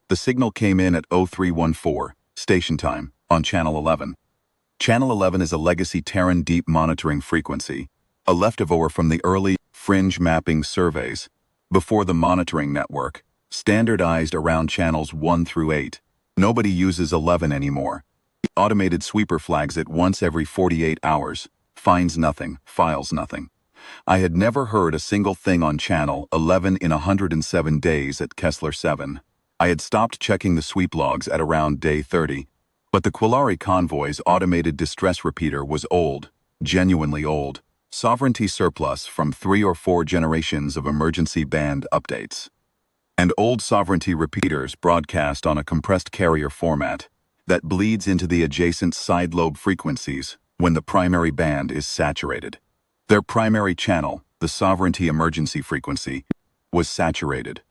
The signal came in at 0314, station time, on Channel 11. Channel 11 is a legacy Terran deep monitoring frequency, a leftover from the early Fringe mapping surveys, before the monitoring network, standardized around channels 1 through 8. Nobody uses 11 anymore. Automated sweeper flags it once every 48 hours, finds nothing, files nothing. I had never heard a single thing on Channel 11 in 107 days at Kessler 7. I had stopped checking the sweep logs at around day 30. But the Quelari convoy's automated distress repeater was old, genuinely old, sovereignty surplus from 3 or 4 generations of emergency band updates. And old sovereignty repeaters broadcast on a compressed carrier format that bleeds into the adjacent side lobe frequencies when the primary band is saturated. Their primary channel, the sovereignty emergency frequency, was saturated.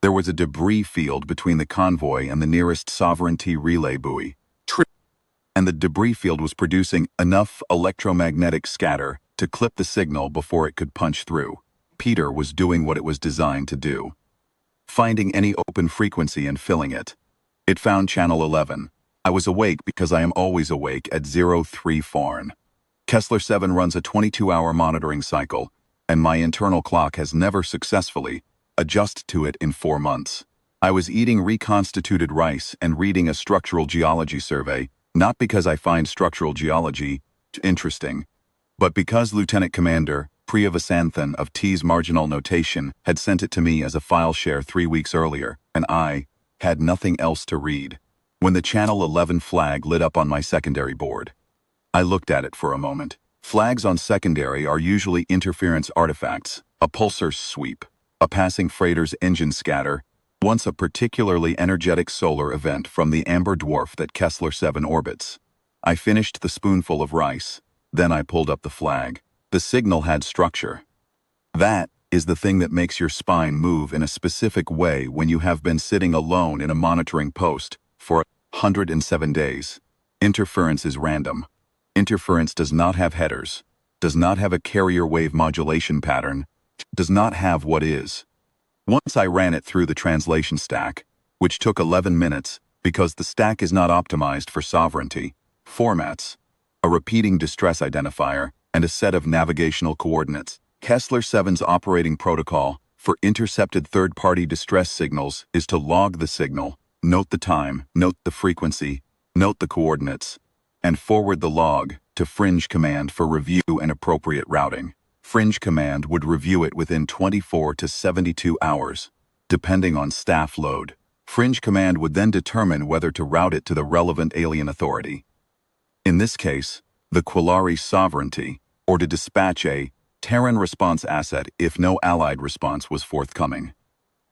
There was a debris field between the convoy and the nearest sovereignty relay buoy. And the debris field was producing enough electromagnetic scatter to clip the signal before it could punch through. Peter was doing what it was designed to do, finding any open frequency and filling it. It found Channel 11. I was awake because I am always awake at 03 Farn. Kessler 7 runs a 22-hour monitoring cycle, and my internal clock has never successfully adjusted to it in 4 months. I was eating reconstituted rice and reading a structural geology survey, not because I find structural geology interesting, but because Lieutenant Commander Priya Vasanthan of T's marginal notation had sent it to me as a file share 3 weeks earlier, and I had nothing else to read. When the Channel 11 flag lit up on my secondary board, I looked at it for a moment. Flags on secondary are usually interference artifacts, a pulsar sweep, a passing freighter's engine scatter, once a particularly energetic solar event from the amber dwarf that Kessler 7 orbits. I finished the spoonful of rice, then I pulled up the flag. The signal had structure. That is the thing that makes your spine move in a specific way when you have been sitting alone in a monitoring post for 107 days. Interference is random. Interference does not have headers, does not have a carrier wave modulation pattern, does not have what is. Once I ran it through the translation stack, which took 11 minutes because the stack is not optimized for sovereignty, formats, a repeating distress identifier, and a set of navigational coordinates. Kessler 7's operating protocol for intercepted third-party distress signals is to log the signal, note the time, note the frequency, note the coordinates, and forward the log to Fringe Command for review and appropriate routing. Fringe Command would review it within 24 to 72 hours, depending on staff load. Fringe Command would then determine whether to route it to the relevant alien authority. In this case, the Quelari sovereignty, or to dispatch a Terran response asset if no Allied response was forthcoming.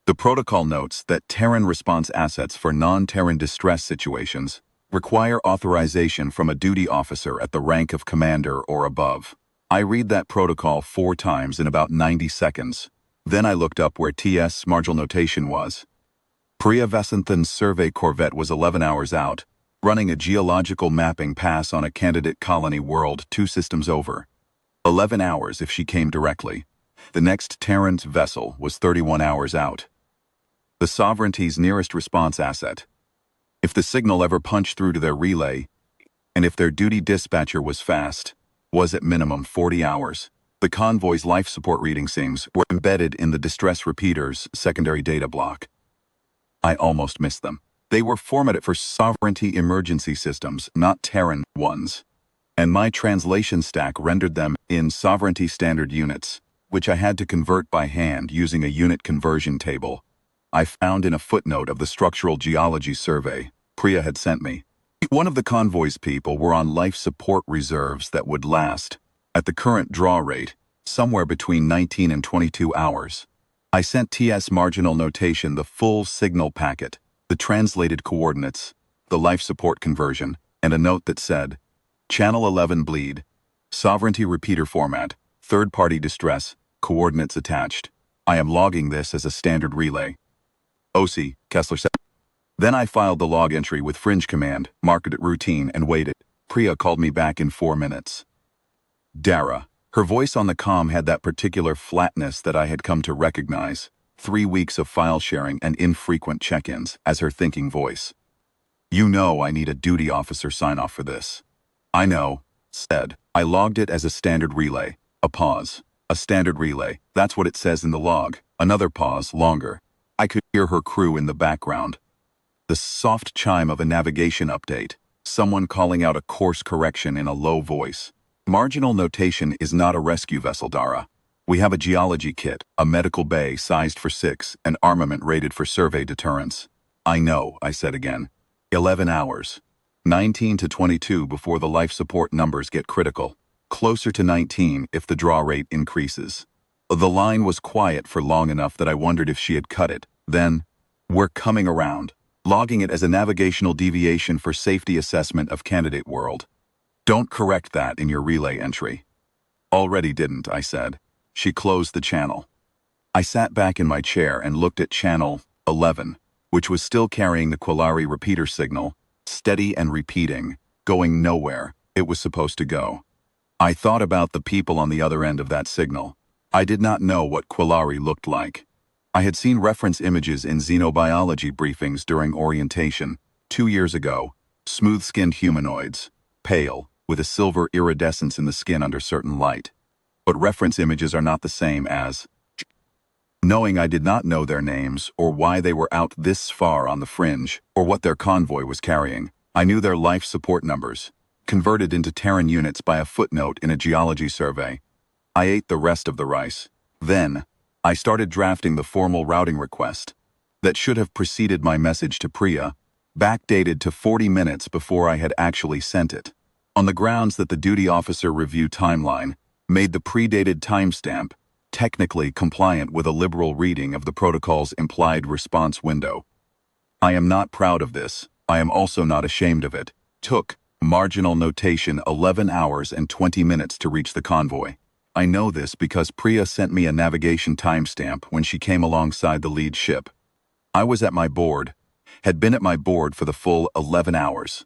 The protocol notes that Terran response assets for non-Terran distress situations require authorization from a duty officer at the rank of commander or above. I read that protocol 4 times in about 90 seconds. Then I looked up where TS marginal notation was. Priya Vasanthan's survey corvette was 11 hours out, running a geological mapping pass on a candidate colony world 2 systems over. 11 hours if she came directly. The next Terran's vessel was 31 hours out. The Sovereignty's nearest response asset. If the signal ever punched through to their relay, and if their duty dispatcher was fast, was at minimum 40 hours. The convoy's life support reading seams were embedded in the distress repeater's secondary data block. I almost missed them. They were formatted for sovereignty emergency systems, not Terran ones. And my translation stack rendered them in sovereignty standard units, which I had to convert by hand using a unit conversion table I found in a footnote of the structural geology survey Priya had sent me. One of the convoy's people were on life support reserves that would last, at the current draw rate, somewhere between 19 and 22 hours. I sent TS marginal notation the full signal packet, the translated coordinates, the life support conversion, and a note that said, Channel 11 bleed, sovereignty repeater format, third-party distress, coordinates attached. I am logging this as a standard relay. OC, Kessler 7. Then I filed the log entry with Fringe Command, marked it routine, and waited. Priya called me back in 4 minutes. Dara. Her voice on the comm had that particular flatness that I had come to recognize. 3 weeks of file sharing and infrequent check-ins as her thinking voice. You know I need a duty officer sign-off for this. I know, said. I logged it as a standard relay. A pause. A standard relay. That's what it says in the log. Another pause, longer. I could hear her crew in the background. The soft chime of a navigation update. Someone calling out a course correction in a low voice. Marginal notation is not a rescue vessel, Dara. We have a geology kit, a medical bay sized for 6, and armament rated for survey deterrence. I know, I said again. 11 hours. 19 to 22 before the life support numbers get critical. Closer to 19 if the draw rate increases. The line was quiet for long enough that I wondered if she had cut it. Then, we're coming around. Logging it as a navigational deviation for safety assessment of candidate world. Don't correct that in your relay entry. Already didn't, I said. She closed the channel. I sat back in my chair and looked at channel 11, which was still carrying the Quelari repeater signal, steady and repeating, going nowhere it was supposed to go. I thought about the people on the other end of that signal. I did not know what Quelari looked like. I had seen reference images in xenobiology briefings during orientation 2 years ago, smooth-skinned humanoids, pale, with a silver iridescence in the skin under certain light. But reference images are not the same as. Knowing I did not know their names or why they were out this far on the fringe or what their convoy was carrying, I knew their life support numbers, converted into Terran units by a footnote in a geology survey. I ate the rest of the rice. Then, I started drafting the formal routing request that should have preceded my message to Priya, backdated to 40 minutes before I had actually sent it, on the grounds that the duty officer review timeline made the predated timestamp technically compliant with a liberal reading of the protocol's implied response window. I am not proud of this. I am also not ashamed of it. Took marginal notation 11 hours and 20 minutes to reach the convoy. I know this because Priya sent me a navigation timestamp when she came alongside the lead ship. I was at my board, had been at my board for the full 11 hours.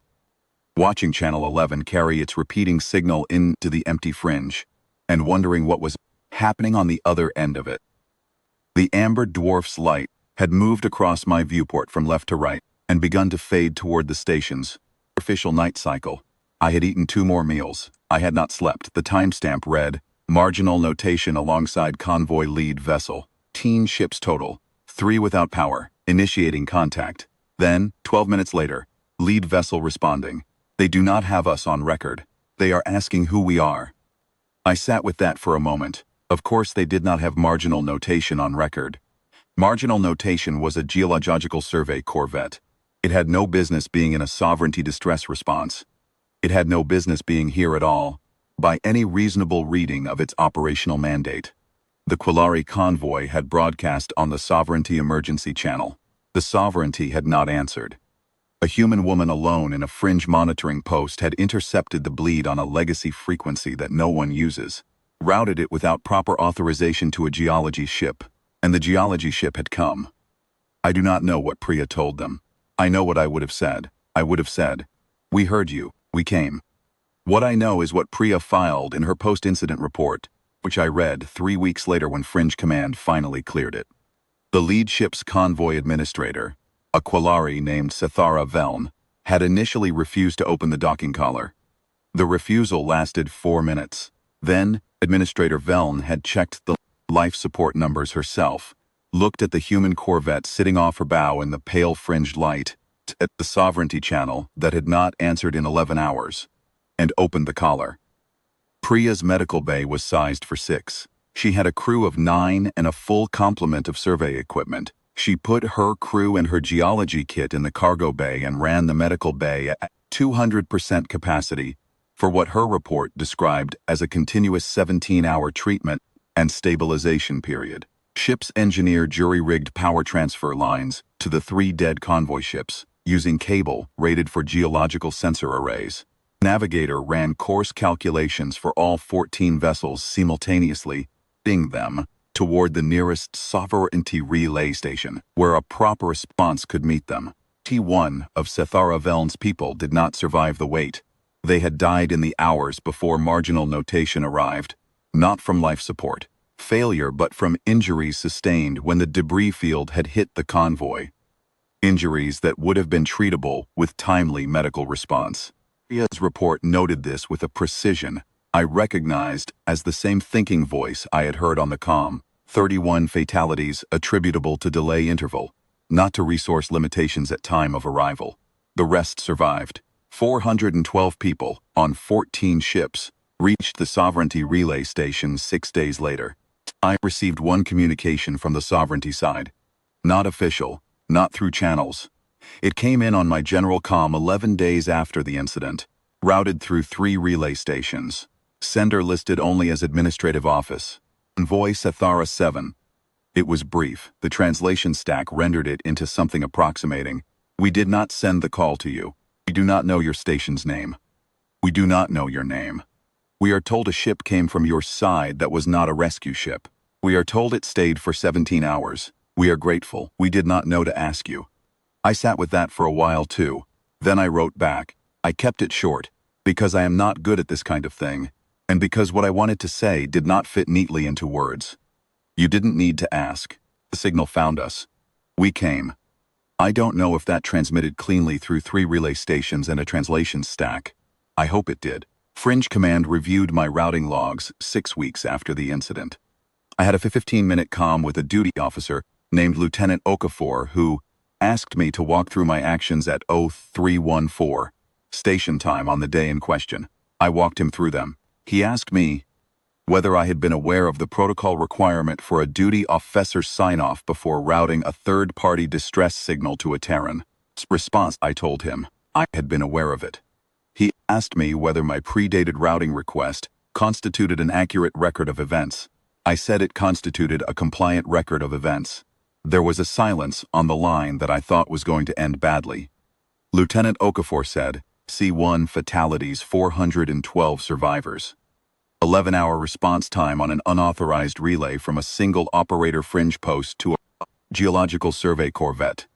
Watching Channel 11 carry its repeating signal into the empty fringe, and wondering what was happening on the other end of it. The amber dwarf's light had moved across my viewport from left to right and begun to fade toward the station's official night cycle. I had eaten 2 more meals. I had not slept. The timestamp read, marginal notation alongside convoy lead vessel. Teen ships total. 3 without power. Initiating contact. Then, 12 minutes later, lead vessel responding. They do not have us on record. They are asking who we are. I sat with that for a moment. Of course they did not have marginal notation on record. Marginal notation was a geological survey corvette. It had no business being in a sovereignty distress response. It had no business being here at all, by any reasonable reading of its operational mandate. The Quelari convoy had broadcast on the Sovereignty Emergency Channel. The Sovereignty had not answered. A human woman alone in a fringe monitoring post had intercepted the bleed on a legacy frequency that no one uses, routed it without proper authorization to a geology ship, and the geology ship had come. I do not know what Priya told them. I know what I would have said. I would have said, "We heard you. We came." What I know is what Priya filed in her post-incident report, which I read 3 weeks later when Fringe Command finally cleared it. The lead ship's convoy administrator, a Quelari named Sethara Veln, had initially refused to open the docking collar. The refusal lasted 4 minutes. Then, Administrator Veln had checked the life support numbers herself, looked at the human corvette sitting off her bow in the pale fringed light, at the Sovereignty Channel that had not answered in 11 hours, and opened the collar. Priya's medical bay was sized for 6. She had a crew of 9 and a full complement of survey equipment. She put her crew and her geology kit in the cargo bay and ran the medical bay at 200% capacity for what her report described as a continuous 17-hour treatment and stabilization period. Ships engineered jury-rigged power transfer lines to the 3 dead convoy ships, using cable rated for geological sensor arrays. Navigator ran course calculations for all 14 vessels simultaneously, ping them toward the nearest sovereignty relay station, where a proper response could meet them. T1 of Sethara Veln's people did not survive the wait. They had died in the hours before marginal notation arrived, not from life support, failure but from injuries sustained when the debris field had hit the convoy. Injuries that would have been treatable with timely medical response. Ria's report noted this with a precision I recognized as the same thinking voice I had heard on the comm. 31 fatalities attributable to delay interval, not to resource limitations at time of arrival. The rest survived. 412 people, on 14 ships, reached the Sovereignty relay station 6 days later. I received one communication from the Sovereignty side. Not official, not through channels. It came in on my general comm 11 days after the incident, routed through 3 relay stations. Sender listed only as administrative office. Convoy Sathara 7. It was brief. The translation stack rendered it into something approximating. We did not send the call to you. We do not know your station's name. We do not know your name. We are told a ship came from your side that was not a rescue ship. We are told it stayed for 17 hours. We are grateful. We did not know to ask you. I sat with that for a while too. Then I wrote back. I kept it short, because I am not good at this kind of thing, and because what I wanted to say did not fit neatly into words. You didn't need to ask. The signal found us. We came. I don't know if that transmitted cleanly through 3 relay stations and a translation stack. I hope it did. Fringe Command reviewed my routing logs 6 weeks after the incident. I had a 15-minute comm with a duty officer named Lieutenant Okafor who asked me to walk through my actions at 0314, station time on the day in question. I walked him through them. He asked me whether I had been aware of the protocol requirement for a duty officer's sign-off before routing a third-party distress signal to a Terran. Response, I told him I had been aware of it. He asked me whether my predated routing request constituted an accurate record of events. I said it constituted a compliant record of events. There was a silence on the line that I thought was going to end badly. Lieutenant Okafor said, C1 fatalities, 412 survivors. 11-hour response time on an unauthorized relay from a single operator Fringe post to a geological survey corvette.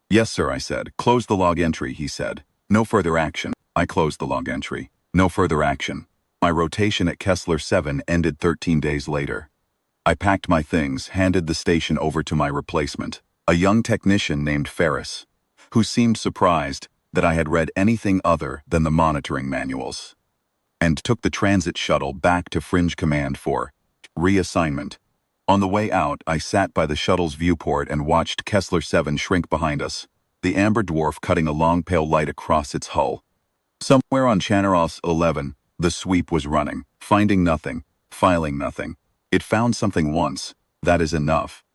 Yes, sir, I said. Close the log entry, he said. No further action. I closed the log entry. No further action. My rotation at Kessler 7 ended 13 days later. I packed my things, handed the station over to my replacement, a young technician named Ferris, who seemed surprised that I had read anything other than the monitoring manuals, and took the transit shuttle back to Fringe Command for reassignment. On the way out, I sat by the shuttle's viewport and watched Kessler 7 shrink behind us, the amber dwarf cutting a long pale light across its hull. Somewhere on Chanaros 11, the sweep was running, finding nothing, filing nothing. It found something once. That is enough.